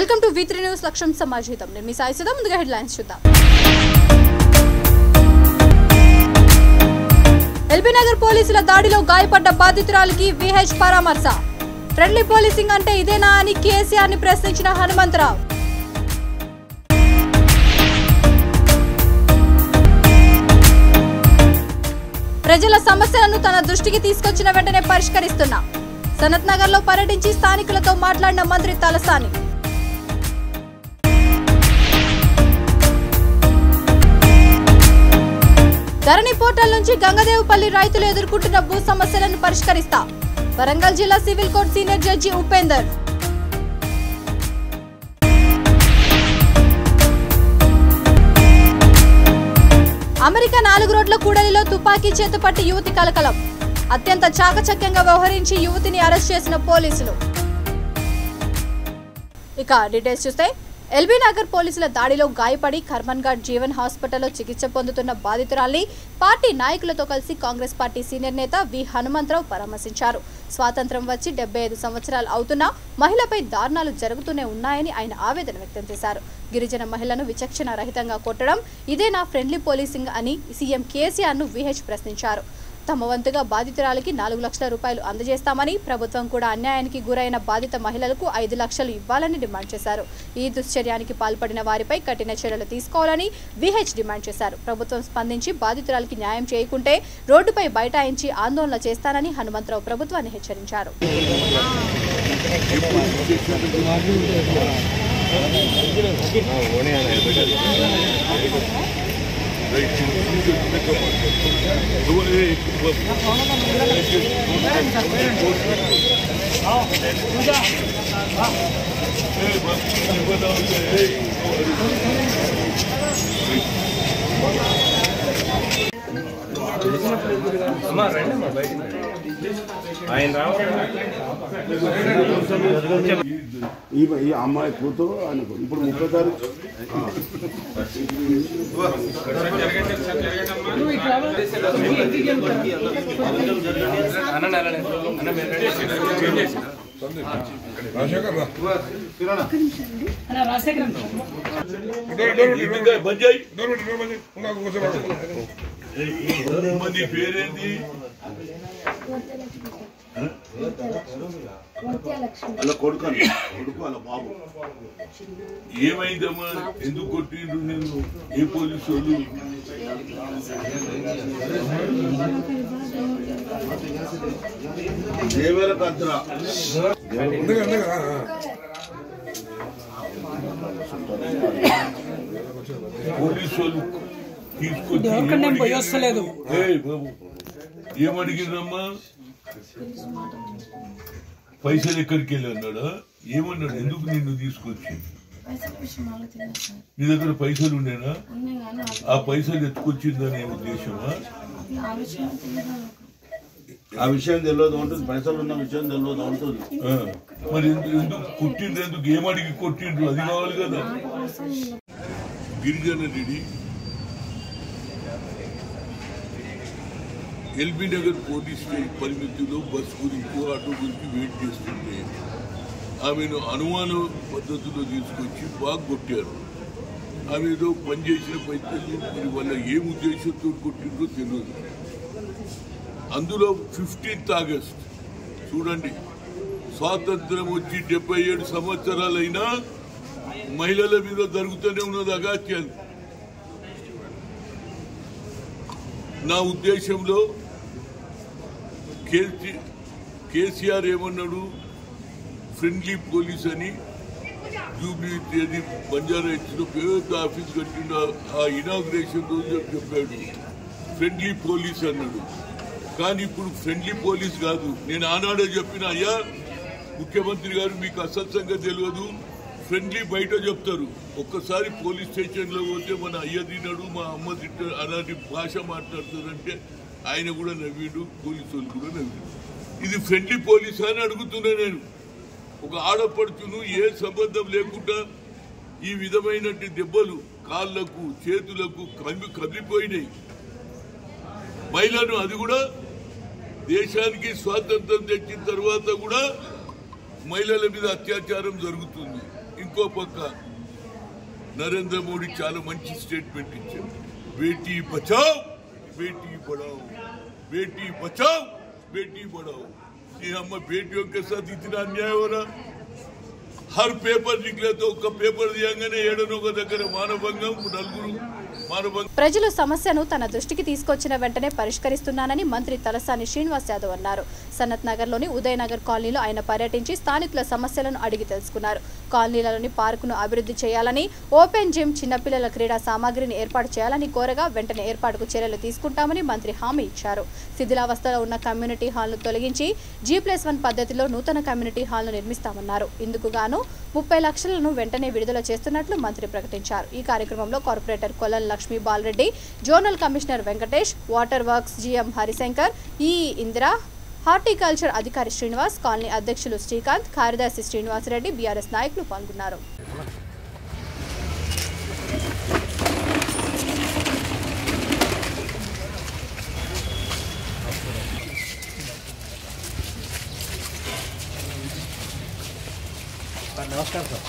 Welcome to V3 news లక్ష్యం సమాజహితం. నేను మీ సాయి సుధా. ముందుగా హెడ్లైన్స్ చూద్దాం. ఎల్బీ నగర్ పోలీసుల దాడిలో గాయపడ్డ బాధితురాలికి VH పరామర్శ. ఫ్రెండ్లీ పోలీసింగ్ అంటే ఇదేనా అని కేసీఆర్ ని ప్రశ్నించిన హనుమంతరావు. ప్రజల సమస్యలను తన దృష్టికి తీసుకొచ్చిన వెంటనే పరిష్కరిస్తున్నా. సనత్ నగర్ లో పర్యటించి స్థానికులతో మాట్లాడిన మంత్రి తలసాని. ధరణి పోర్టల్ నుంచి గంగదేవపల్లి రైతులు ఎదుర్కొంటున్న భూ సమస్యలను పరిష్కరిస్తా. వరంగల్ జిల్లా civil court senior judge Upender. America 4 రోడ్ల కూడలిలో తుపాకీ చేతపట్టి యువతి కలకలం. అత్యంత చాకచక్యంగా వ్యవహరించి యువతిని అరెస్ట్ చేసిన పోలీసులు. ఇక డీటెయిల్స్ చూస్తే, ఎల్బీ నగర్ పోలీసుల దాడిలో గాయపడి కర్మన్ఘాట్ జీవన్ హాస్పిటల్లో చికిత్స పొందుతున్న బాధితురాల్ని పార్టీ నాయకులతో కలిసి కాంగ్రెస్ పార్టీ సీనియర్ నేత వి హనుమంతరావు పరామర్శించారు. స్వాతంత్ర్యం వచ్చి 75 సంవత్సరాలు అవుతున్నా మహిళపై దారుణాలు జరుగుతూనే ఉన్నాయని ఆయన ఆవేదన వ్యక్తం చేశారు. గిరిజన మహిళను విచక్షణ రహితంగా కొట్టడం ఇదేనా ఫ్రెండ్లీ పోలీసింగ్ అని సీఎం కేసీఆర్ ను VH ప్రశ్నించారు. తమ వంతుగా బాధితురాలికి 4 లక్షల రూపాయలు అందజేస్తామని, ప్రభుత్వం కూడా అన్యాయానికి గురైన బాధిత మహిళలకు 5 లక్షలు ఇవ్వాలని డిమాండ్ చేశారు. ఈ దుశ్చర్యానికి పాల్పడిన వారిపై కఠిన చర్యలు తీసుకోవాలని VH డిమాండ్ చేశారు. ప్రభుత్వం స్పందించి బాధితురాలికి న్యాయం చేయకుంటే రోడ్డుపై బైఠాయించి ఆందోళన చేస్తానని హనుమంతరావు ప్రభుత్వాన్ని హెచ్చరించారు. ఈ అమ్మాయి కూతురు అనుకో ఇప్పుడు 30 తారీఖు పేరేంటి? అలా కొడుకు అలా బాబు. ఏమైందమ్మా? ఎందుకు కొట్టిండ్రు నేను? ఏ పోలీసు వాళ్ళు? దేవేలకు అంతరా పోలీసు వాళ్ళు తీసుకొచ్చి ఏమడిగిందమ్మా? పైసలు ఎక్కడికి వెళ్ళి అన్నాడా? ఏమన్నాడు? ఎందుకు నిన్ను తీసుకొచ్చి? నీ దగ్గర పైసలు ఉండేనా? ఆ పైసలు ఎత్తుకొచ్చిందనే ఉద్దేశమా? ఆ విషయం తెలియదు ఉంటుంది, పైసలు ఉన్న విషయం తెలియదు ఉంటుంది. మరి ఎందుకు కొట్టిండ్రు? ఎందుకు ఏమడిగి కొట్టిండ్రు? అది కావాలి కదా. గిరిజన రెడ్డి ఎల్బీ నగర్ పోలీస్ పరిమితిలో బస్సు గురించి ఆటో గురించి వెయిట్ చేస్తుంటే ఆమెను అనుమాన పద్ధతిలో తీసుకొచ్చి బాగా కొట్టారు. ఆమె ఏదో పనిచేసిన పైసలు మరి వాళ్ళ ఏం ఉద్దేశంతో కొట్టిందో తెలియదు. అందులో 15th ఆగస్ట్ చూడండి, స్వాతంత్రం వచ్చి 77 సంవత్సరాలైనా మహిళల మీద జరుగుతూనే ఉన్నది అగాత్యాలు. నా ఉద్దేశంలో కేసీఆర్ ఏమన్నాడు? ఫ్రెండ్లీ పోలీస్ అని జూబ్లీ బంజారా హిల్స్లో పెద్ద ఆఫీస్ కట్టిన ఆ ఇనాగ్రేషన్ రోజు చెప్పాడు ఫ్రెండ్లీ పోలీస్ అన్నాడు. కానీ ఇప్పుడు ఫ్రెండ్లీ పోలీస్ కాదు. నేను ఆనాడే చెప్పిన, అయ్యా ముఖ్యమంత్రి గారు మీకు అసత్సంగా తెలియదు, ఫ్రెండ్లీ బయట చెప్తారు. ఒక్కసారి పోలీస్ స్టేషన్లో పోతే మన అయ్య తిన్నాడు, మా అమ్మ తిట్టాడు అలాంటి భాష మాట్లాడతారంటే ఆయన కూడా నవ్విండు, పోలీసు వాళ్ళు కూడా నవ్విండు. ఇది ఫ్రెండ్లీ పోలీస్ అని అడుగుతున్నా నేను. ఒక ఆడపడుచును ఏ సంబంధం లేకుండా ఈ విధమైన దెబ్బలు కాళ్లకు చేతులకు కదిలిపోయినాయి. మహిళను అది కూడా దేశానికి స్వాతంత్రం తెచ్చిన తర్వాత కూడా మహిళల మీద అత్యాచారం జరుగుతుంది. ఇంకో పక్క నరేంద్ర మోడీ చాలా మంచి స్టేట్మెంట్ ఇచ్చారు, బేటీ బచావ్ బేటీ పढ़ाओ, बेटी बचाओ बेटी पढ़ाओ। ये हम बेटियों के साथ इतना अन्याय हो रहा, हर पेपर निकले तो पेपर दियांగానే ఏడనో ఒక దగ్గర మానభంగం, నలుగురు మానభంగం. ప్రజల సమస్యను తన దృష్టికి తీసుకొచ్చిన వెంటనే పరిష్కరిస్తున్నానని మంత్రి తలసాని శ్రీనివాస్ యాదవ్ అన్నారు. సనత్ నగర్లోని ఉదయనగర్ కాలనీలో ఆయన పర్యటించి స్థానికుల సమస్యలను అడిగి తెలుసుకున్నారు. కాలనీలలోని పార్కును అభివృద్ధి చేయాలని, ఓపెన్ జిమ్, చిన్నపిల్లల క్రీడా సామాగ్రిని ఏర్పాటు చేయాలని కోరగా వెంటనే ఏర్పాటుకు చర్యలు తీసుకుంటామని మంత్రి హామీ ఇచ్చారు. శిథిలావస్థలో ఉన్న కమ్యూనిటీ హాల్ను తొలగించి G+1 పద్ధతిలో నూతన కమ్యూనిటీ హాల్ను నిర్మిస్తామన్నారు. ఇందుకు గాను 30 లక్షలను వెంటనే విడుదల చేస్తున్నట్లు మంత్రి ప్రకటించారు. ఈ కార్యక్రమంలో corporator Kollan Lakshmi Balareddy, zonal commissioner Venkatesh, water works GM Harishankar, Indira, horticulture అధికారి శ్రీనివాస్, కాలనీ అధ్యక్షులు శ్రీకాంత్, కార్యదర్శి శ్రీనివాసరెడ్డి, BRS నాయకులు పాల్గొన్నారు. नमस्कार सर,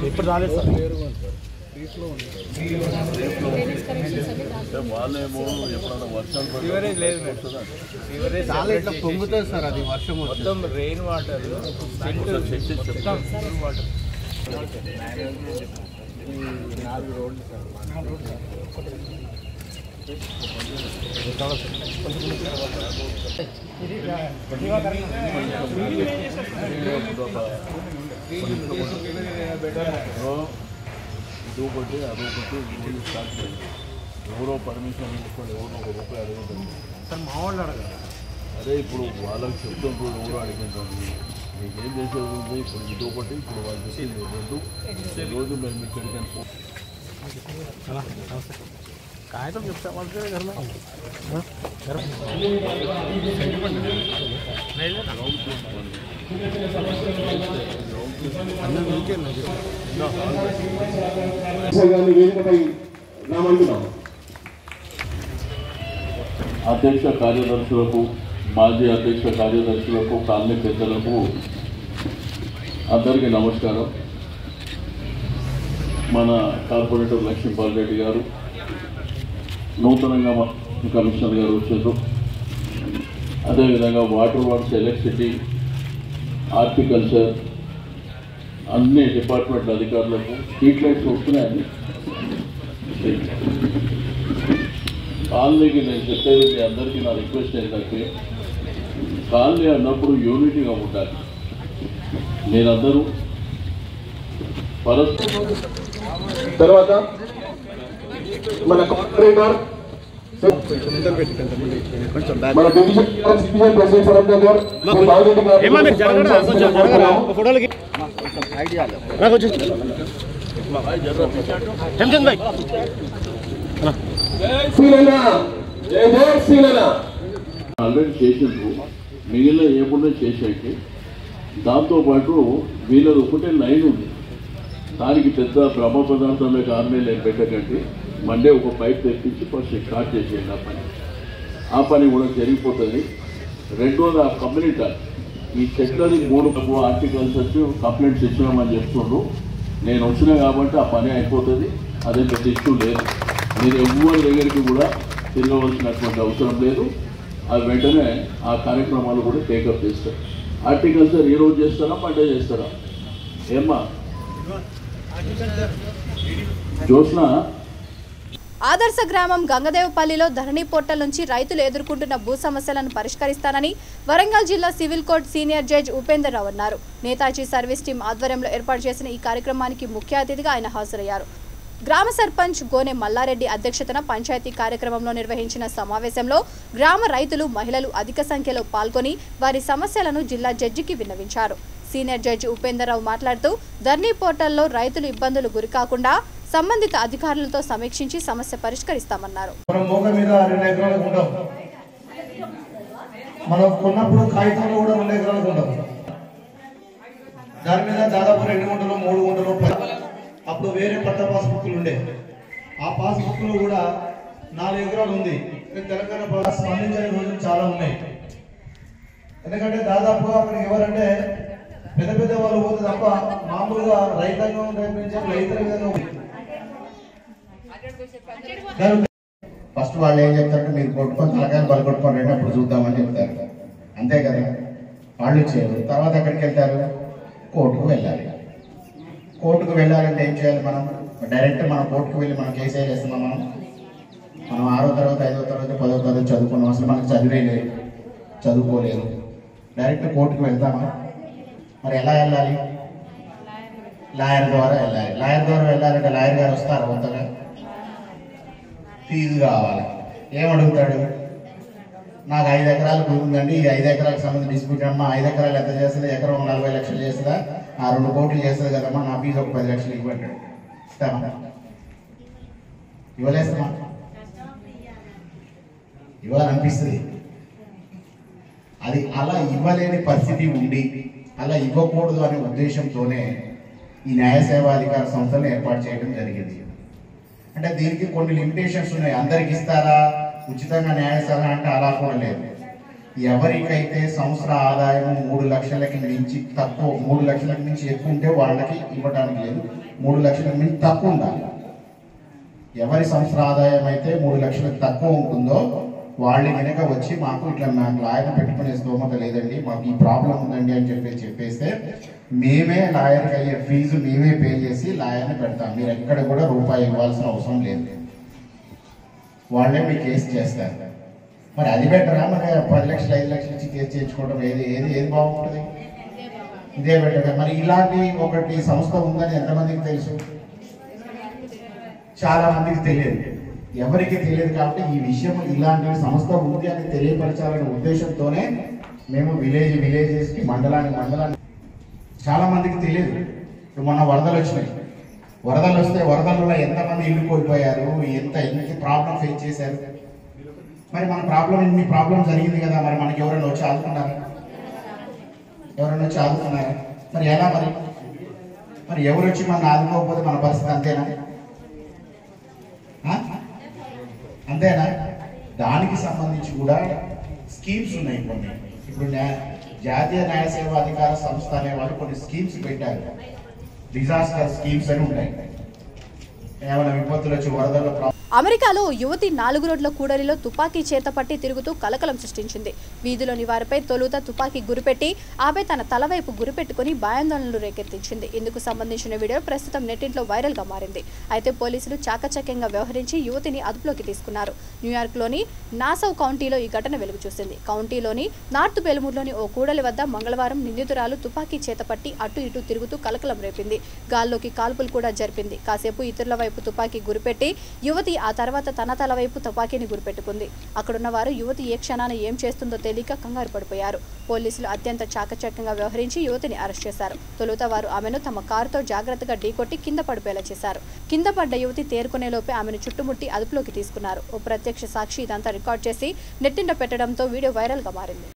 ఇప్పుడు రాలేదు సార్, వాళ్ళేమో ఎప్పుడైనా వర్షాలు పొంగుతుంది సార్, అది వర్షం మొత్తం రెయిన్ వాటర్ వాటర్ 4 రోడ్లు ఇదొకటి అదొకటి రోజు స్టార్ట్ చేయండి. ఎవరో పర్మిషన్ తీసుకొని ఎవరో ₹1 అడుగుతుంది సార్, మా వాళ్ళు అడగదు. అదే ఇప్పుడు వాళ్ళకి చెప్తుంటూ ఎవరో అడిగిందండి, మీకు ఏం చేసేది ఉంది. ఇప్పుడు ఇదొకటి, ఇప్పుడు వాళ్ళు చెప్పింది 2 రోజు మేము ఇక్కడికి కాగితం చెప్తా అధ్యక్ష కార్యదర్శులకు, మాజీ అధ్యక్ష కార్యదర్శులకు, కాలనీ పెద్దలకు అందరికీ నమస్కారం. మన కార్పొరేటర్ లక్ష్మీపాల్ రెడ్డి గారు, నూతనంగా కమిషనర్ గారు వచ్చారు. అదేవిధంగా వాటర్ వర్క్స్, ఎలక్ట్రిసిటీ, హార్టికల్చర్ అన్ని డిపార్ట్మెంట్ల అధికారులకు స్ట్రీట్ లైట్స్ వస్తున్నాయండి. కాలనీకి నేను చెప్పేది మీ అందరికీ నా రిక్వెస్ట్ ఏంటంటే, కాలనీ అన్నప్పుడు యూనిటీగా ఉండాలి. మీరందరూ తర్వాత మన కార్పొరేటర్ మన division president Shroff Nagar already చేసిండ్రు, మిగిలిన ఏమున్నా చేసేకి. దాంతోపాటు వీళ్ళది ఒకటే లైన్ ఉంది, దానికి పెద్ద బ్రహ్మ పదార్థంలో ఆర్మీలు ఏం పెట్టకండి. మండే ఒక పైప్ తెప్పించి ఫస్ట్ స్టార్ట్ చేసేయండి. ఆ పని కూడా జరిగిపోతుంది. రెండోది ఆ కమ్యూనిటీ, ఈ చెట్లది 3 ఆర్టికల్స్ కంప్లైంట్స్ ఇచ్చినామని చెప్తుండ్రు. నేను వచ్చినా కాబట్టి ఆ పని అయిపోతుంది, అదే పెద్ద ఇష్యూ లేదు. మీరు ఎవరి దగ్గరికి కూడా తిరగవలసినటువంటి అవసరం లేదు. అది వెంటనే ఆ కార్యక్రమాలు కూడా టేకప్ చేస్తారు. హార్టికల్చర్ ఈరోజు చేస్తారా, మండే చేస్తారా? ఏమ్మా జోష్న? ఆదర్శ గ్రామం గంగదేవపల్లిలో ధరణి పోర్టల్ నుంచి రైతులు ఎదుర్కొంటున్న భూ సమస్యలను పరిష్కరిస్తానని వరంగల్ జిల్లా civil court senior judge Upender Rao అన్నారు. నేతాజీ సర్వీస్ టీం ఆధ్వర్యంలో ఏర్పాటు చేసిన ఈ కార్యక్రమానికి ముఖ్య అతిథిగా ఆయన హాజరయ్యారు. గ్రామ సర్పంచ్ గోనె మల్లారెడ్డి అధ్యక్షతన పంచాయతీ కార్యక్రమంలో నిర్వహించిన సమావేశంలో గ్రామ రైతులు, మహిళలు అధిక సంఖ్యలో పాల్గొని వారి సమస్యలను జిల్లా జడ్జికి విన్నవించారు. సీనియర్ జడ్జి ఉపేందర్ రావు మాట్లాడుతూ ధరణి పోర్టల్లో రైతులు ఇబ్బందులు గురికాకుండా సంబంధిత అధికారులతో సమీక్షించి సమస్య పరిష్కరిస్తామన్నారు. మనం కొన్నప్పుడు కాగితంలో కూడా 2 ఎకరాలకు ఉంటాం. దాని మీద దాదాపు 2 గుంటలు 3 గుంటలు అప్పుడు వేరే పట్ట పాస్బుక్లు ఉండే. ఆ పాస్బుక్లు కూడా 4 ఎకరాలు ఉంది. తెలంగాణ స్పందించని రోజులు చాలా ఉన్నాయి. ఎందుకంటే దాదాపుగా అక్కడికి ఎవరంటే పెద్ద పెద్ద వాళ్ళు పోతే తప్ప మామూలుగా రైతాంగం రైతుల విధంగా ఫస్ట్ వాళ్ళు ఏం చెప్తారంటే మీరు కొట్టుకొని తలకాయలు బలు కొట్టుకొని రండి అప్పుడు చూద్దామని చెప్తారు. అంతే కదా, వాళ్ళు చేయరు. తర్వాత ఎక్కడికి వెళ్తారు? కోర్టుకు వెళ్ళాలి. కోర్టుకు వెళ్ళాలంటే ఏం చేయాలి? మనం డైరెక్ట్ మనం కోర్టుకు వెళ్ళి మనం కేసు వేస్తున్నాం. మనం 6వ తరగతి 5వ తరగతి 10వ తరగతి చదువుకున్నాం. అసలు మనకు చదివే లేదు, చదువుకోలేదు. డైరెక్ట్ కోర్టుకు వెళ్తామా? మరి ఎలా వెళ్ళాలి? లాయర్ ద్వారా వెళ్ళాలి. లాయర్ ద్వారా వెళ్ళాలంటే లాయర్ గారు వస్తారు. కొత్తగా ఫీజు కావాలి. ఏమడుగుతాడు? నాకు 5 ఎకరాలు భూమి ఉందండి, ఈ 5 ఎకరాలకు సంబంధించి డిస్ప్యూట్ అమ్మా, 5 ఎకరాలు ఎంత చేస్తుంది? ఎకరం 40 లక్షలు చేస్తుందా? 2 కోట్లు చేస్తుంది కదమ్మా, నా ఫీజు ఒక 10 లక్షలు ఇవ్వంటాడు. ఇస్తామా? ఇవ్వలేస్తామా? ఇవ్వాలనిపిస్తుంది. అది అలా ఇవ్వలేని పరిస్థితి ఉండి అలా ఇవ్వకూడదు అనే ఉద్దేశంతోనే ఈ న్యాయ సేవాధికార సంస్థను ఏర్పాటు చేయడం జరిగింది. అంటే దీనికి కొన్ని లిమిటేషన్స్ ఉన్నాయి. అందరికి ఇస్తారా ఉచితంగా న్యాయసేవ అంటే? అలా కూడా లేదు. ఎవరికైతే సంవత్సర ఆదాయం 3 లక్షలకి మించి తక్కువ, 3 లక్షలకు మించి ఎక్కువ ఉంటే వాళ్ళకి ఇవ్వడానికి లేదు. 3 లక్షలకు మించి తక్కువ ఉండాలి. ఎవరి సంవత్సర ఆదాయం అయితే 3 లక్షలకు తక్కువ ఉంటుందో వాళ్ళు కనుక వచ్చి మాకు ఇట్లా నాకు లాయర్ పెట్టుకునే స్తోమత లేదండి, మాకు ఈ ప్రాబ్లం ఉందండి అని చెప్పేస్తే మేమే లాయర్కి అయ్యే ఫీజు మేమే పే చేసి లాయర్ని పెడతాం. మీరు ఎక్కడ కూడా రూపాయి ఇవ్వాల్సిన అవసరం లేదు. వాళ్ళే మీ కేసు చేస్తారు. మరి అది బెటరా? మరి 10 లక్షలు 5 లక్షలు ఇచ్చి కేసు చేయించుకోవడం ఏది బాగుంటుంది? ఇదే బెటర్. మరి ఇలాంటి ఒకటి సంస్థ ఉందని ఎంతమందికి తెలుసు? చాలా మందికి తెలియదు. ఎవరికి తెలియదు. కాబట్టి ఈ విషయం ఇలాంటి సంస్థ ఉంది అని తెలియపరచాలనే ఉద్దేశంతోనే మేము విలేజెస్కి మండలానికి చాలా మందికి తెలియదు. మొన్న వరదలు వచ్చినాయి. వరదలు వస్తే వరదలలో ఎంతమంది ఇల్లు కోల్పోయారు, ఎన్ని ప్రాబ్లం ఫేస్ చేశారు. మరి మన ఇన్ని ప్రాబ్లం జరిగింది కదా, మరి మనకి ఎవరైనా వచ్చి ఆదుకున్నారా? మరి ఎలా? మరి ఎవరు వచ్చి మనం ఆదుకోకపోతే మన పరిస్థితి అంతేనా? అంతేనా? దానికి సంబంధించి కూడా స్కీమ్స్ ఉన్నాయి కొన్ని. ఇప్పుడు జాతీయ న్యాయ సేవా అధికార సంస్థ అనే వాళ్ళు కొన్ని స్కీమ్స్ పెట్టారు. డిజాస్టర్ స్కీమ్స్ అని ఉంటాయి. ఏమైనా విపత్తులు వచ్చి వరదల్లో అమెరికాలో యువతి 4 రోడ్ల కూడలిలో తుపాకీ చేతపట్టి తిరుగుతూ కలకలం సృష్టించింది. వీధిలోని వారిపై తొలుత తుపాకీ గురిపెట్టి ఆపై తన తలవైపు గురిపెట్టుకుని భయాందోళనలు రేకెత్తించింది. ఇందుకు సంబంధించిన వీడియో ప్రస్తుతం నెట్టింట్లో వైరల్ గా మారింది. అయితే పోలీసులు చాకచక్యంగా వ్యవహరించి యువతిని అదుపులోకి తీసుకున్నారు. న్యూయార్క్లోని నాసౌ కౌంటీలో ఈ ఘటన వెలుగు చూసింది. కౌంటీలోని నార్త్ బెల్మూర్లోని ఓ కూడలి వద్ద మంగళవారం నిందితురాలు తుపాకీ చేతపట్టి అటు ఇటు తిరుగుతూ కలకలం రేపింది. గాల్లోకి కాల్పులు కూడా జరిపింది. కాసేపు ఇతరుల వైపు తుపాకీ గురిపెట్టి యువతి ఆ తర్వాత తన తల వైపు తుపాకీని గురిపెట్టుకుంది. అక్కడున్న వారు యువతి ఏ క్షణాన ఏం చేస్తుందో తెలియక కంగారు పడిపోయారు. పోలీసులు అత్యంత చాకచక్యంగా వ్యవహరించి యువతిని అరెస్ట్ చేశారు. తొలుత వారు ఆమెను తమ కారుతో జాగ్రత్తగా ఢీకొట్టి కింద పడిపోయేలా చేశారు. కింద పడ్డ యువతి తేరుకునేలోపే ఆమెను చుట్టుముట్టి అదుపులోకి తీసుకున్నారు. ఓ ప్రత్యక్ష సాక్షి ఇదంతా రికార్డ్ చేసి నెట్టింట పెట్టడంతో వీడియో వైరల్ గా మారింది.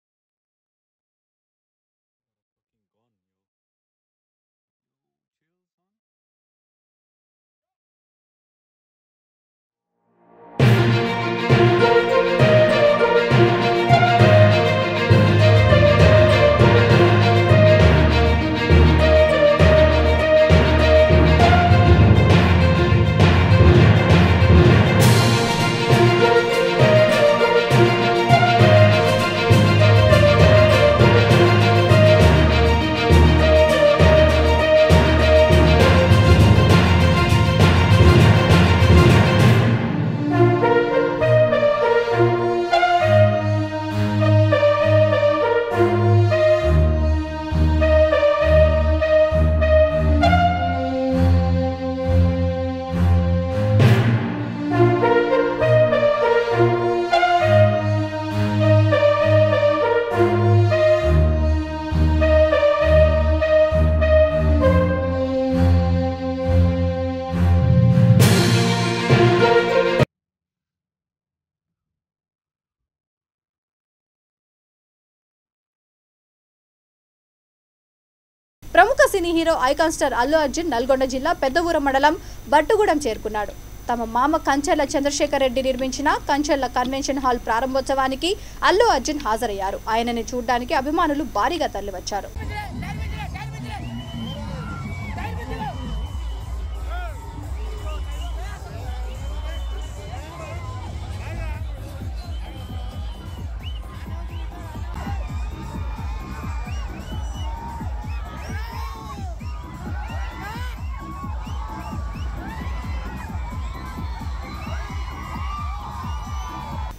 ప్రముఖ cine hero icon star Allu Arjun Nalgonda జిల్లా పెద్దవూర మండలం బట్టుగూడెం చేరుకున్నాడు. తమ మామ కంచెర్ల చంద్రశేఖర్ రెడ్డి నిర్మించిన కంచెర్ల కన్వెన్షన్ హాల్ ప్రారంభోత్సవానికి అల్లు అర్జున్ హాజరయ్యారు. ఆయనని చూడడానికి అభిమానులు భారీగా తరలివచ్చారు.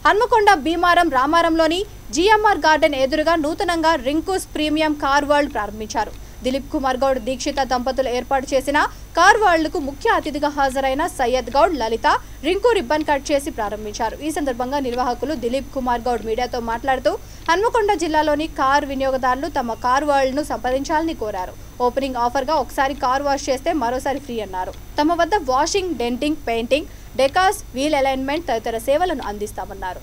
హన్మకొండ భీమారం రామారంలోని జిఎంఆర్ గార్డెన్ ఎదురుగా నూతనంగా రింకూస్ ప్రీమియం కార్ వరల్డ్ ప్రారంభించారు. దిలీప్ కుమార్ గౌడ్ దీక్షిత దంపతులు ఏర్పాటు చేసిన కార్ వరల్డ్ కు ముఖ్య అతిథిగా హాజరైన సయ్యద్ గౌడ్ లలిత రింకు రిబ్బన్ కట్ చేసి ప్రారంభించారు. ఈ సందర్భంగా నిర్వాహకులు దిలీప్ కుమార్ గౌడ్ మీడియాతో మాట్లాడుతూ హన్మకొండ జిల్లాలోని కార్ వినియోగదారులు తమ కార్ వరల్డ్ ను సంప్రదించాలని కోరారు. ఓపెనింగ్ ఆఫర్ గా ఒకసారి కార్ వాష్ చేస్తే మరోసారి ఫ్రీ అన్నారు. తమ వద్ద వాషింగ్, డెంటింగ్, పెయింటింగ్, డెకాస్, వీల్ అలైన్మెంట్ తదితర సేవలను అందిస్తామన్నారు.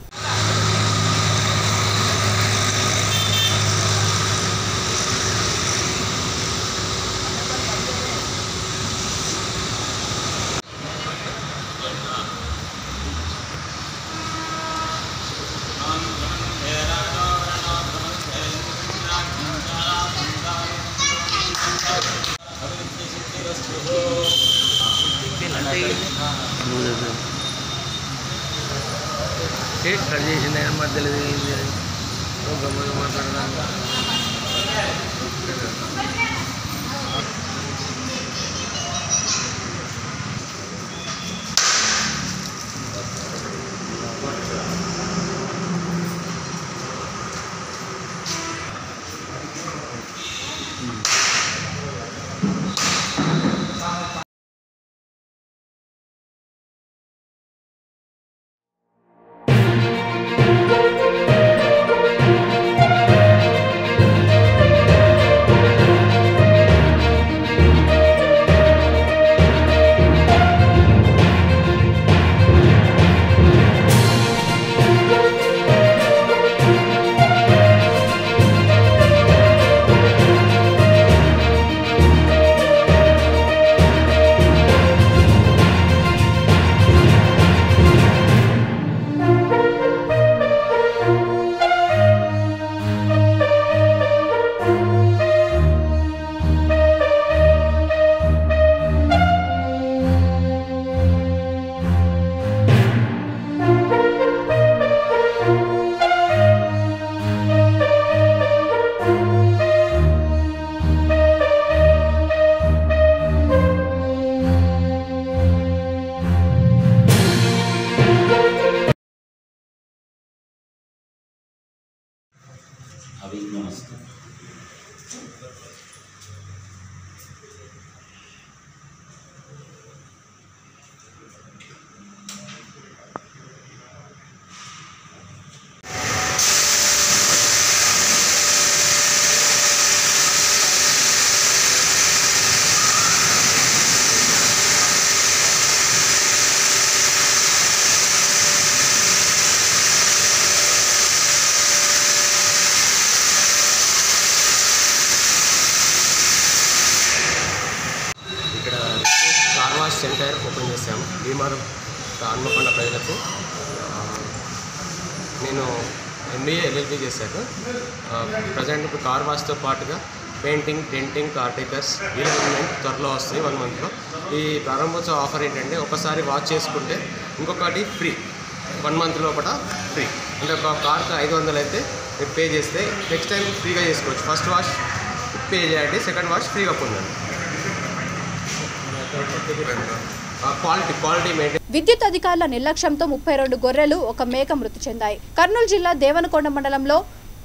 కేక్ కట్ చేసింది మధ్యలో గమ్మగా మాట్లాడదాం. नमस्ते। సెంటర్ ఓపెన్ చేశాము భీమారం హన్మకొండ ప్రజలకు. నేను MBA LLB చేశాను. ప్రజెంట్ ఇప్పుడు కార్ వాష్తో పాటుగా painting, denting, car decors, wheel alignment త్వరలో వస్తాయి 1 మంత్లో. ఈ ప్రారంభోత్సవ ఆఫర్ ఏంటంటే ఒకసారి వాష్ చేసుకుంటే ఇంకొకటి ఫ్రీ, 1 మంత్ లోపల ఫ్రీ. అంటే ఒక కార్కి 500 అయితే మీరు పే చేస్తే నెక్స్ట్ టైం ఫ్రీగా చేసుకోవచ్చు. ఫస్ట్ వాష్ పే చేయండి, సెకండ్ వాష్ ఫ్రీగా పొందండి. విద్యుత్ అధికారుల నిర్లక్ష్యంతో 32 గొర్రెలు, 1 మేక మృతి చెందాయి. కర్నూలు జిల్లా దేవనకొండ మండలంలో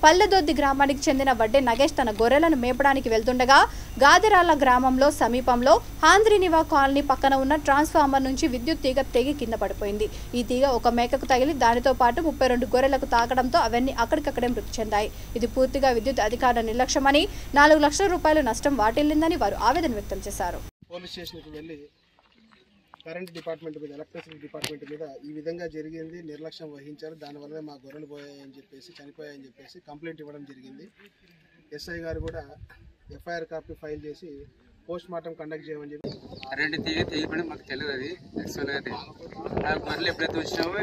పల్లెదొద్ది గ్రామానికి చెందిన వడ్డే నగేష్ తన గొర్రెలను మేపడానికి వెళ్తుండగా గాదిరాల గ్రామంలో సమీపంలో హాంద్రినివా కాలనీ పక్కన ఉన్న ట్రాన్స్ఫార్మర్ నుంచి విద్యుత్ తీగ తెగి కింద పడిపోయింది. ఈ తీగ 1 మేకకు తగిలి దానితో పాటు 32 గొర్రెలకు తాకడంతో అవన్నీ అక్కడికక్కడే మృతి చెందాయి. ఇది పూర్తిగా విద్యుత్ అధికారుల నిర్లక్ష్యమని, 4 లక్షల రూపాయల నష్టం వాటిల్లిందని వారు ఆవేదన వ్యక్తం చేశారు. పోలీస్ స్టేషన్కి వెళ్ళి కరెంట్ డిపార్ట్మెంట్ మీద, ఎలక్ట్రిసిటీ డిపార్ట్మెంట్ మీద ఈ విధంగా జరిగింది, నిర్లక్ష్యం వహించారు, దానివల్ల మా గొర్రెలు పోయాయని చెప్పేసి, చనిపోయాయని చెప్పేసి కంప్లైంట్ ఇవ్వడం జరిగింది. ఎస్ఐ గారు కూడా ఎఫ్ఐఆర్ కాపీ ఫైల్ చేసి పోస్ట్ మార్టం కండక్ట్ చేయమని చెప్పి. కరెంట్ తీగ తెగిపడి మాకు తెలియదు, అది యాక్చువల్గా ఆ గొర్రెలు ఎప్పుడైతే వచ్చినామో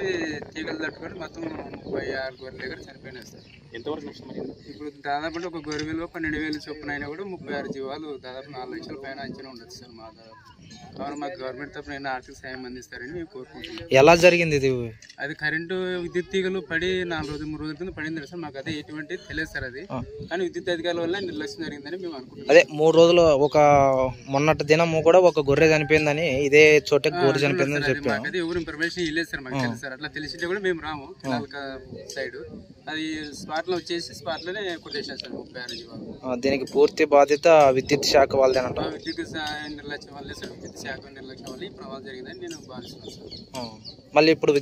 తీగలు తట్టుకొని మొత్తం 36 గొర్రెల దగ్గర చనిపోయినాయి సార్. ఎంతవరకు నష్టం? ఇప్పుడు దాదాపు ఒక గొర్రె విలువ 12,000 చొప్పున అయినా కూడా 36 జీవాలు దాదాపు 4 లక్షల పైన అంచనా ఉండదు సార్ మా దాదాపు. కావున మాకు గవర్నమెంట్ తరఫున ఆర్థిక సాయం అందిస్తారని మేము కోరుకుంటున్నాం. ఎలా జరిగింది ఇది? అది కరెంటు విద్యుత్ తీగలు పడి 4 రోజులు 3 రోజుల కింద పడింది సార్. మాకు అదే ఎటువంటి తెలియదు సార్ అది, కానీ విద్యుత్ అధికారుల వల్ల నిర్లక్ష్యం జరిగిందని మేము అనుకుంటున్నాం. అదే 3 రోజులు ఒక మొన్నటి దినము కూడా ఒక గొర్రె చనిపోయిందని, ఇదే చోట గొర్రె చనిపోయిందని చెప్పారు. మాకు అదే ఎవరు ఇన్ఫర్మేషన్ ఇవ్వలేదు సార్, మాకు తెలుసు సార్. అట్లా తెలిసింటే కూడా మేము రాము సైడ్. అది స్పాట్ లో వచ్చేసి స్పాట్ లోనే కొట్టేసాం సార్ 36 జీవాలు. దీనికి పూర్తి బాధ్యత విద్యుత్ శాఖ వాళ్ళదేనంట. విద్యుత్ నిర్లక్ష్యం వల్లే సార్, విద్యుత్ శాఖ నిర్లక్ష్యం వల్ల ఈ ప్రమాదం జరిగిందని నేను భావిస్తున్నాను సార్. మళ్ళీ ఇప్పుడు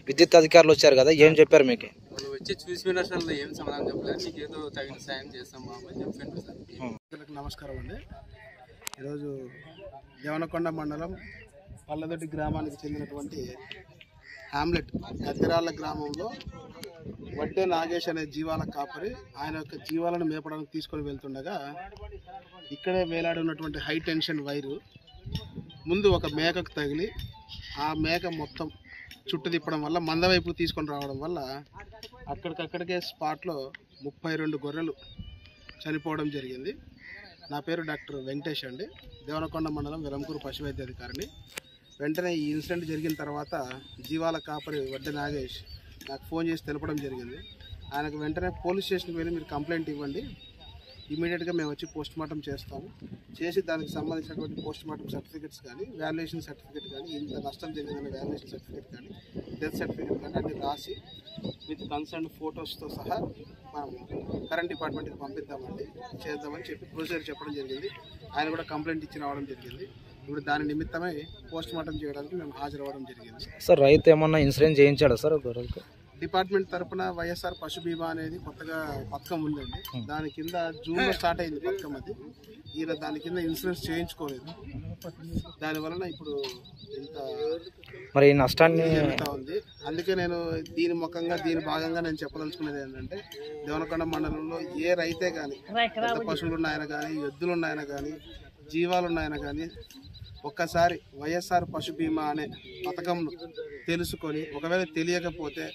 విద్యుత్ అధికారులు వచ్చారు కదా, ఏం చెప్పారు మీకు? వాళ్ళు వచ్చి చూసి అసలు ఏం సమాధానం చెప్పలేదు. మీకు ఏదో తగిన సాయం చేస్తాం అని చెప్పాను సార్. నమస్కారం అండి. ఈరోజు దేవనకొండ మండలం పల్లదొడ్డి గ్రామానికి చెందినటువంటి హ్యామ్లెట్ గద్దెరాళ్ళ గ్రామంలో వడ్డే నాగేష్ అనే జీవాల కాపరి ఆయన యొక్క జీవాలను మేపడానికి తీసుకొని వెళ్తుండగా ఇక్కడే వేలాడి ఉన్నటువంటి హై టెన్షన్ వైరు ముందు ఒక మేకకు తగిలి ఆ మేక మొత్తం చుట్టు తిప్పడం వల్ల మంద వైపు తీసుకొని రావడం వల్ల అక్కడికక్కడికే స్పాట్లో 32 గొర్రెలు చనిపోవడం జరిగింది. నా పేరు డాక్టర్ వెంకటేష్ అండి, దేవనకొండ మండలం వెలంకూరు పశు వైద్య అధికారిని. వెంటనే ఈ ఇన్సిడెంట్ జరిగిన తర్వాత జీవాల కాపరి వడ్డే నాగేష్ నాకు ఫోన్ చేసి తెలపడం జరిగింది. ఆయనకు వెంటనే పోలీస్ స్టేషన్కి వెళ్ళి మీరు కంప్లైంట్ ఇవ్వండి, ఇమీడియట్గా మేము వచ్చి పోస్ట్ మార్టం చేస్తాము, చేసి దానికి సంబంధించినటువంటి పోస్ట్ మార్టం సర్టిఫికెట్స్ కానీ వాల్యుయేషన్ సర్టిఫికెట్ కానీ ఇంత నష్టం జరిగిందనే వాల్యుయేషన్ సర్టిఫికెట్ కానీ డెత్ సర్టిఫికెట్ కానీ అన్ని రాసి విత్ కన్సర్న్ ఫొటోస్తో సహా మనము కరెంట్ డిపార్ట్మెంట్కి పంపిద్దామండి, చేద్దామని చెప్పి ప్రొసీజర్ చెప్పడం జరిగింది. ఆయన కూడా కంప్లైంట్ ఇచ్చి రావడం జరిగింది. ఇప్పుడు దాని నిమిత్తమై పోస్ట్ మార్టం చేయడానికి మేము హాజరవ్వడం జరిగింది. సార్ రైతు ఏమన్నా ఇన్సూరెన్స్ చేయించాడా సార్ గొర్రెలకు? డిపార్ట్మెంట్ తరఫున వైఎస్ఆర్ పశు బీమా అనేది కొత్తగా పథకం ఉందండి. దాని కింద జూన్లో స్టార్ట్ అయింది పథకం. అది ఈయన దాని కింద ఇన్సూరెన్స్ చేయించుకోలేదు. దానివలన ఇప్పుడు ఇంత మరి నష్టాన్ని జరుగుతూ ఉంది. అందుకే నేను దీని ముఖంగా దీని భాగంగా నేను చెప్పదలుచుకునేది ఏంటంటే దేవనకొండ మండలంలో ఏ రైతే కానీ పెద్ద పశువులు ఉన్నాయన కానీ ఎద్దులు ఉన్నాయన కానీ జీవాలు ఉన్నాయన కానీ ఒక్కసారి వైఎస్ఆర్ పశు బీమా అనే పథకంను తెలుసుకొని ఒకవేళ తెలియకపోతే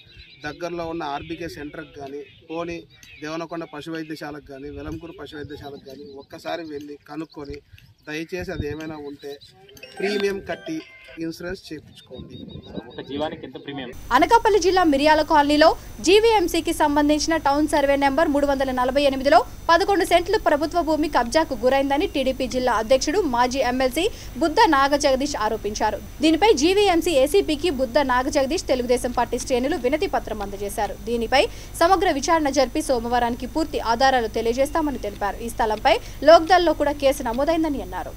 దగ్గరలో ఉన్న ఆర్బీకే సెంటర్కి కానీ పోనీ దేవనకొండ పశు వైద్యశాలకు కానీ వెలంకూరు పశు వైద్యశాలకు కానీ ఒక్కసారి వెళ్ళి కనుక్కొని దయచేసి అది ఏమైనా ఉంటే ప్రీమియం కట్టి ఇన్సూరెన్స్ చేయించుకోండి. ఒక జీవానికి ఎంత ప్రీమియం? అనకాపల్లి జిల్లా మిర్యాల కాలనీలో జీవీఎంసీకి సంబంధించిన టౌన్ సర్వే నెంబర్ 348లో 11 సెంట్లు ప్రభుత్వ భూమి కబ్జాకు గురైందని టీడీపీ జిల్లా అధ్యక్షుడు మాజీ ఎమ్మెల్సీ బుద్ధ నాగజగదీష్ ఆరోపించారు. దీనిపై జీవీఎంసీ ఏసీపీకి బుద్ధ నాగజగదీష్ తెలుగుదేశం పార్టీ శ్రేణులు వినతి పత్రం అందజేశారు. దీనిపై సమగ్ర విచారణ జరిపి సోమవారానికి పూర్తి ఆధారాలు తెలియజేస్తామని తెలిపారు. ఈ స్థలంపై లోక్దల్లో కూడా కేసు నమోదైందని అన్నారు.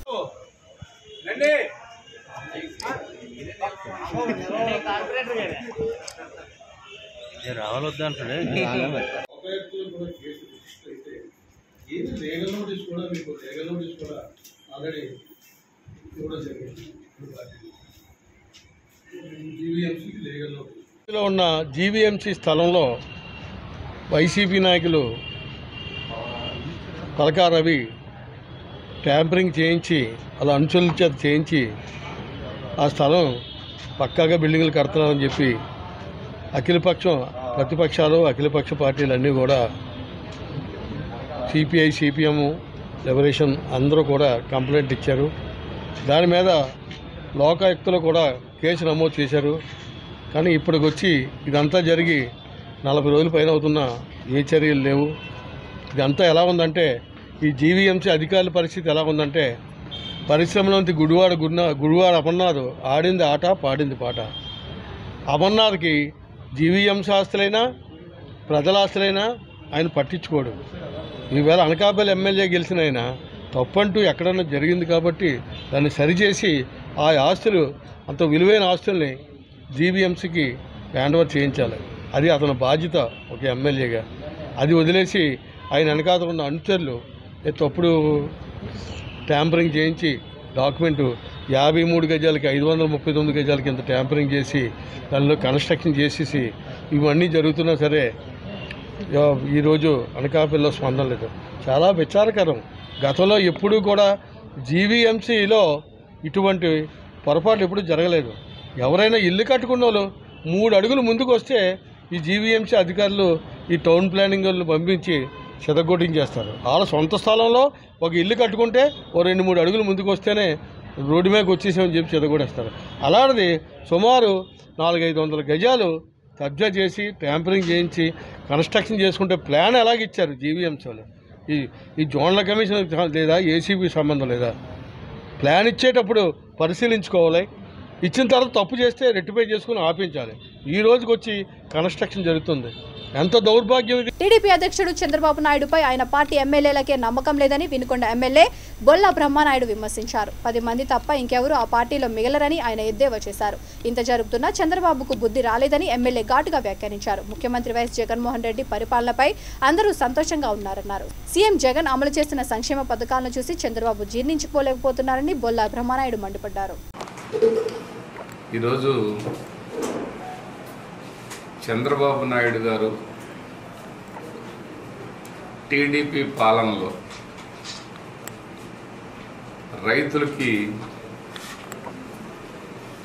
ఉన్న జీవీఎంసీ స్థలంలో వైసీపీ నాయకులు పలకా రవి ట్యాంపరింగ్ చేయించి అలా అనుచరుల చేత చేయించి ఆ స్థలం పక్కాగా బిల్డింగులు కడుతున్నామని చెప్పి అఖిలపక్షం ప్రతిపక్షాలు అఖిలపక్ష పార్టీలు అన్నీ కూడా సిపిఐ సిపిఎం లిబరేషన్ అందరూ కూడా కంప్లైంట్ ఇచ్చారు. దాని మీద లోకాయుక్తలు కూడా కేసు నమోదు చేశారు. కానీ ఇప్పటికొచ్చి ఇదంతా జరిగి 40 రోజుల పైన అవుతున్నా ఏ చర్యలు లేవు. ఇదంతా ఎలా ఉందంటే ఈ జీవీఎంసీ అధికారుల పరిస్థితి ఎలా ఉందంటే పరిశ్రమలోంచి గుడివాడ అమర్నాథ్ ఆడింది ఆట పాడింది పాట. అమర్నాథ్కి జీవీఎంసీ ఆస్తులైనా ప్రజల ఆస్తులైనా ఆయన పట్టించుకోడు. ఈవేళ అనకాపల్లి ఎమ్మెల్యే గెలిచిన ఆయన తప్పంటూ ఎక్కడన్నా జరిగింది కాబట్టి దాన్ని సరిచేసి ఆ ఆస్తులు అంత విలువైన ఆస్తుల్ని జీవీఎంసీకి హ్యాండ్ ఓవర్ చేయించాలి. అది అతని బాధ్యత ఒక ఎమ్మెల్యేగా. అది వదిలేసి ఆయన వెనకాల ఉన్న అనుచరులు తప్పుడు ట్యాంపరింగ్ చేయించి డాక్యుమెంటు 53 గజాలకి 539 గజాలకి ఇంత ట్యాంపరింగ్ చేసి దానిలో కన్స్ట్రక్షన్ చేసేసి ఇవన్నీ జరుగుతున్నా సరే ఈరోజు అనకాపల్లిలో స్పందన లేదు. చాలా విచారకరం. గతంలో ఎప్పుడూ కూడా జీవీఎంసీలో ఇటువంటి పొరపాట్లు ఎప్పుడూ జరగలేదు. ఎవరైనా ఇల్లు కట్టుకున్న వాళ్ళు 3 అడుగులు ముందుకు వస్తే ఈ జీవీఎంసీ అధికారులు ఈ టౌన్ ప్లానింగ్ వాళ్ళు పంపించి చెదగొట్టించేస్తారు. వాళ్ళ సొంత స్థలంలో ఒక ఇల్లు కట్టుకుంటే ఓ 2-3 అడుగులు ముందుకు వస్తేనే రోడ్డు మీదకి వచ్చేసామని చెప్పి చెదగొట్టేస్తారు. అలాంటిది సుమారు 400-500 గజాలు కబ్జా చేసి ట్యాంపరింగ్ చేయించి కన్స్ట్రక్షన్ చేసుకుంటే ప్లాన్ ఎలాగిచ్చారు జీవీఎంసీ వాళ్ళు? ఈ జోన్ల కమిషన్ లేదా ఏసీబీ సంబంధం లేదా? ప్లాన్ ఇచ్చేటప్పుడు పరిశీలించుకోవాలి. ఇచ్చిన తర్వాత తప్పు చేస్తే రెక్టిఫై చేసుకుని ఆపించాలి. ఈ రోజుకి వచ్చి కన్స్ట్రక్షన్ జరుగుతుంది. ఎంత దౌర్భాగ్యం ఇది. టీడీపీ అధ్యక్షుడు చంద్రబాబు నాయుడుపై ఆయన పార్టీ ఎమ్మెల్యేలకే నమ్మకం లేదని వినుకొండ ఎమ్మెల్యే బొల్ల బ్రహ్మనాయుడు విమర్శించారు. 10 మంది తప్ప ఇంకెవరూ ఆ పార్టీలో మిగలరని ఆయన ఎద్దేవా చేశారు. ఇంత జరుగుతున్నా చంద్రబాబుకు బుద్ధి రాలేదని ఎమ్మెల్యే ఘాటుగా వ్యాఖ్యానించారు. ముఖ్యమంత్రి వైఎస్ జగన్మోహన్ రెడ్డి పరిపాలనపై అందరూ సంతోషంగా ఉన్నారన్నారు. సీఎం జగన్ అమలు చేస్తున్న సంక్షేమ పథకాలను చూసి చంద్రబాబు జీర్ణించుకోలేకపోతున్నారని బొల్ల బ్రహ్మనాయుడు మండిపడ్డారు. ఈరోజు చంద్రబాబు నాయుడు గారు టీడీపీ పాలనలో రైతులకి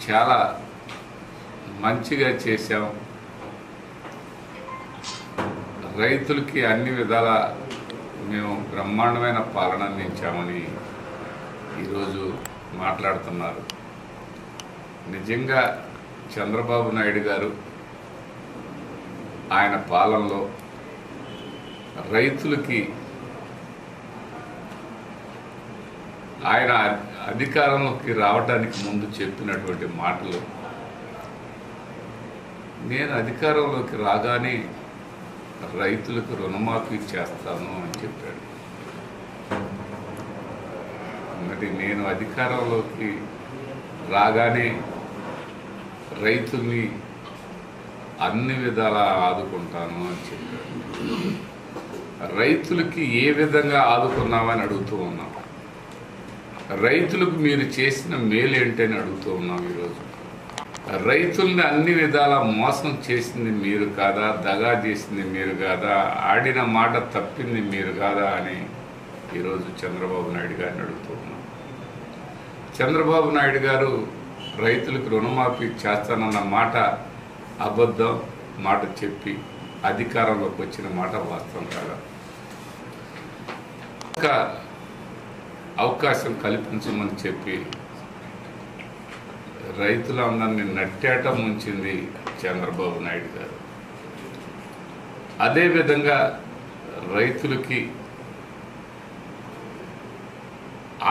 చాలా మంచిగా చేశాం, రైతులకి అన్ని విధాల మేము బ్రహ్మాండమైన పాలన అందించామని ఈరోజు మాట్లాడుతున్నారు. నిజంగా చంద్రబాబు నాయుడు గారు ఆయన పాలనలో రైతులకి ఆయన అధికారంలోకి రావడానికి ముందు చెప్పినటువంటి మాటలు, నేను అధికారంలోకి రాగానే రైతులకు రుణమాఫీ చేస్తాను అని చెప్పాడు. మరి నేను అధికారంలోకి రాగానే రైతుల్ని అన్ని విధాలా ఆదుకుంటాను అని చెప్పాడు. రైతులకి ఏ విధంగా ఆదుకున్నామని అడుగుతూ ఉన్నాం. రైతులకు మీరు చేసిన మేలు ఏంటని అడుగుతూ ఉన్నాం. ఈరోజు రైతుల్ని అన్ని విధాలా మోసం చేసింది మీరు కాదా, దగా చేసింది మీరు కాదా, ఆడిన మాట తప్పింది మీరు కాదా అని ఈరోజు చంద్రబాబు నాయుడు గారిని అడుగుతూ ఉన్నాం. చంద్రబాబు నాయుడు గారు రైతులకు రుణమాఫీ చేస్తానన్న మాట అబద్ధం, మాట చెప్పి అధికారంలోకి వచ్చిన మాట వాస్తవం కాదా? ఒక అవకాశం కల్పించమని చెప్పి రైతులందరినీ నట్టేట ముంచింది చంద్రబాబు నాయుడు గారు. అదేవిధంగా రైతులకి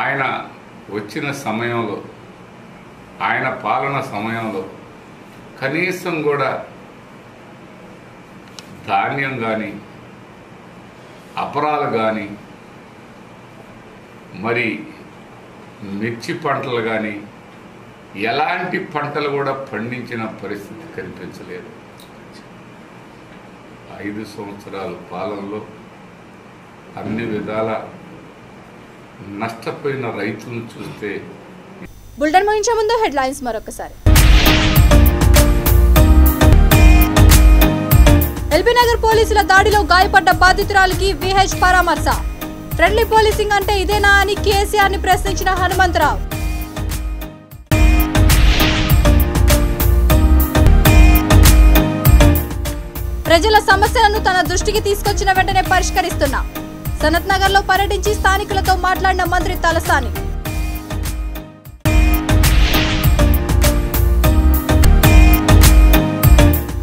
ఆయన వచ్చిన సమయంలో, ఆయన పాలన సమయంలో కనీసం కూడా ధాన్యం కానీ, అపరాలు కానీ, మరి మిర్చి పంటలు కానీ, ఎలాంటి పంటలు కూడా పండించిన పరిస్థితి కనిపించలేదు. 5 సంవత్సరాల పాలనలో అన్ని విధాల నష్టపోయిన రైతులను చూస్తే. బులెటిన్ ముగించే ముందు హెడ్లైన్స్ మరొకసారి. ఎల్బీ నగర్ పోలీసుల దాడిలో గాయపడ్డ బాధితురాలికి విహెచ్ పరామర్శ. ఫ్రెండ్లీ పోలీసింగ్ అంటే ఇదేనా అని కేసీఆర్ ని ప్రశ్నించిన హనుమంతరావు. ప్రజల సమస్యలను తన దృష్టికి తీసుకొచ్చిన వెంటనే పరిష్కరిస్తున్నా. సనత్ నగర్ లో పర్యటించి స్థానికులతో మాట్లాడిన మంత్రి తలసాని.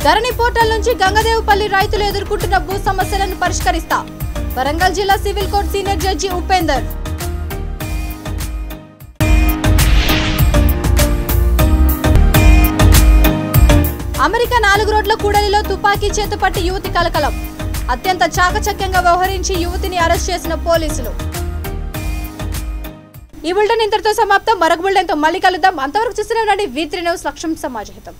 ధరణి పోర్టల్ నుంచి గంగదేవుపల్లి రైతులు ఎదుర్కొంటున్న భూ సమస్యలను పరిష్కరిస్తా. వరంగల్ జిల్లా civil court senior judge Upender. America 4 రోడ్ల కూడలిలో తుపాకీ చేతుపట్టి యువతి కలకలం. అత్యంత చాకచక్యంగా వ్యవహరించి యువతిని అరెస్ట్ చేసిన పోలీసులు. ఈ బులెటిన్ ఇంతటితో సమాప్తం. మరొక బులెటిన్తో మళ్ళీ కలుద్దాం. అంతవరకు చూస్తూనే ఉండండి V3 న్యూస్. లక్ష్యం సమాజహితం.